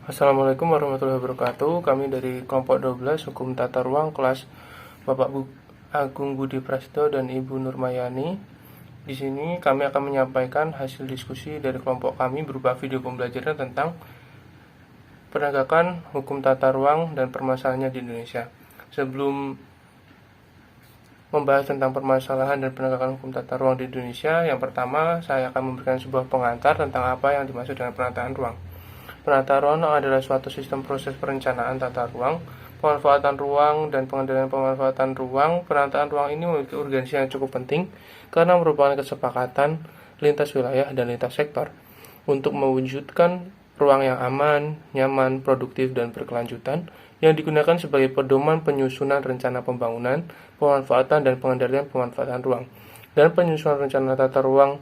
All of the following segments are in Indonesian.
Assalamualaikum warahmatullahi wabarakatuh. Kami dari kelompok 12 Hukum Tata Ruang kelas Bapak Agung Budi Prasetyo dan Ibu Nurmayani. Di sini kami akan menyampaikan hasil diskusi dari kelompok kami berupa video pembelajaran tentang penegakan hukum tata ruang dan permasalahannya di Indonesia. Sebelum membahas tentang permasalahan dan penegakan hukum tata ruang di Indonesia, yang pertama saya akan memberikan sebuah pengantar tentang apa yang dimaksud dengan penataan ruang. Penataan ruang adalah suatu sistem proses perencanaan tata ruang, pemanfaatan ruang, dan pengendalian pemanfaatan ruang. Penataan ruang ini memiliki urgensi yang cukup penting karena merupakan kesepakatan lintas wilayah dan lintas sektor untuk mewujudkan ruang yang aman, nyaman, produktif, dan berkelanjutan yang digunakan sebagai pedoman penyusunan rencana pembangunan, pemanfaatan, dan pengendalian pemanfaatan ruang, dan penyusunan rencana tata ruang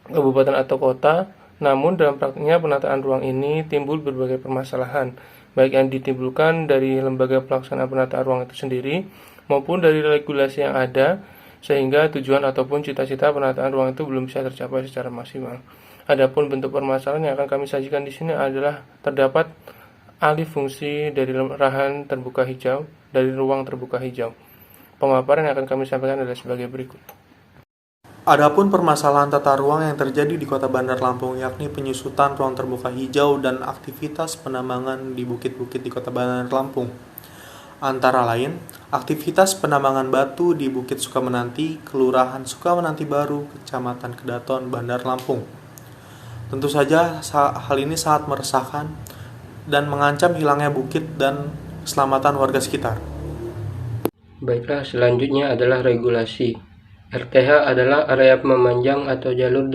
kabupaten atau kota. Namun dalam praktiknya penataan ruang ini timbul berbagai permasalahan, baik yang ditimbulkan dari lembaga pelaksana penataan ruang itu sendiri maupun dari regulasi yang ada, sehingga tujuan ataupun cita-cita penataan ruang itu belum bisa tercapai secara maksimal. Adapun bentuk permasalahan yang akan kami sajikan di sini adalah terdapat alih fungsi dari lahan terbuka hijau dari ruang terbuka hijau. Pemaparan yang akan kami sampaikan adalah sebagai berikut. Adapun permasalahan tata ruang yang terjadi di Kota Bandar Lampung, yakni penyusutan ruang terbuka hijau dan aktivitas penambangan di bukit-bukit di Kota Bandar Lampung. Antara lain, aktivitas penambangan batu di Bukit Sukamenanti, Kelurahan Sukamenanti Baru, Kecamatan Kedaton, Bandar Lampung. Tentu saja hal ini sangat meresahkan dan mengancam hilangnya bukit dan keselamatan warga sekitar. Baiklah, selanjutnya adalah regulasi. RTH adalah area memanjang atau jalur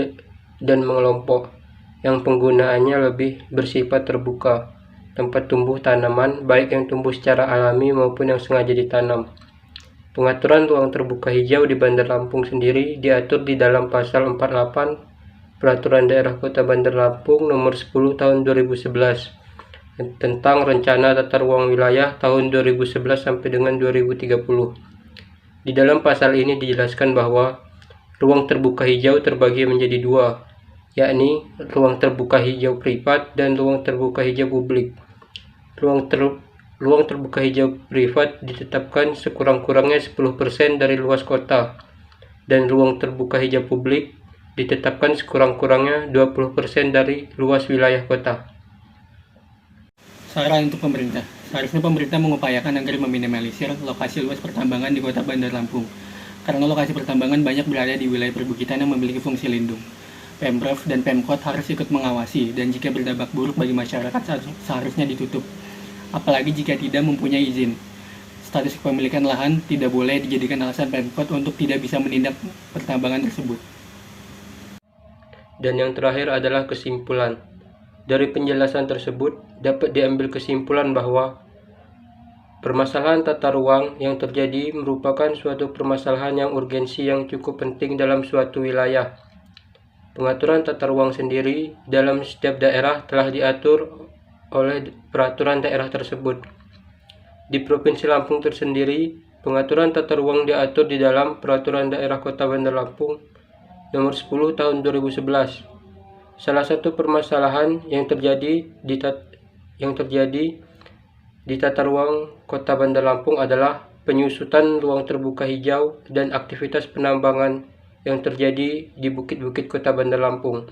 dan mengelompok yang penggunaannya lebih bersifat terbuka, tempat tumbuh tanaman baik yang tumbuh secara alami maupun yang sengaja ditanam. Pengaturan ruang terbuka hijau di Bandar Lampung sendiri diatur di dalam pasal 48 Peraturan Daerah Kota Bandar Lampung nomor 10 tahun 2011 tentang Rencana Tata Ruang Wilayah tahun 2011 sampai dengan 2030. Di dalam pasal ini dijelaskan bahwa ruang terbuka hijau terbagi menjadi dua, yakni ruang terbuka hijau privat dan ruang terbuka hijau publik. Ruang terbuka hijau privat ditetapkan sekurang-kurangnya 10% dari luas kota, dan ruang terbuka hijau publik ditetapkan sekurang-kurangnya 20% dari luas wilayah kota. Saran untuk pemerintah. Seharusnya pemerintah mengupayakan agar meminimalisir lokasi luas pertambangan di Kota Bandar Lampung, karena lokasi pertambangan banyak berada di wilayah perbukitan yang memiliki fungsi lindung. Pemprov dan Pemkot harus ikut mengawasi, dan jika berdampak buruk bagi masyarakat seharusnya ditutup, apalagi jika tidak mempunyai izin. Status kepemilikan lahan tidak boleh dijadikan alasan Pemkot untuk tidak bisa menindak pertambangan tersebut. Dan yang terakhir adalah kesimpulan. Dari penjelasan tersebut, dapat diambil kesimpulan bahwa permasalahan tata ruang yang terjadi merupakan suatu permasalahan yang urgensi yang cukup penting dalam suatu wilayah. Pengaturan tata ruang sendiri dalam setiap daerah telah diatur oleh peraturan daerah tersebut. Di Provinsi Lampung tersendiri, pengaturan tata ruang diatur di dalam Peraturan Daerah Kota Bandar Lampung nomor 10 tahun 2011. Salah satu permasalahan yang terjadi di tata ruang Kota Bandar Lampung adalah penyusutan ruang terbuka hijau dan aktivitas penambangan yang terjadi di bukit-bukit Kota Bandar Lampung.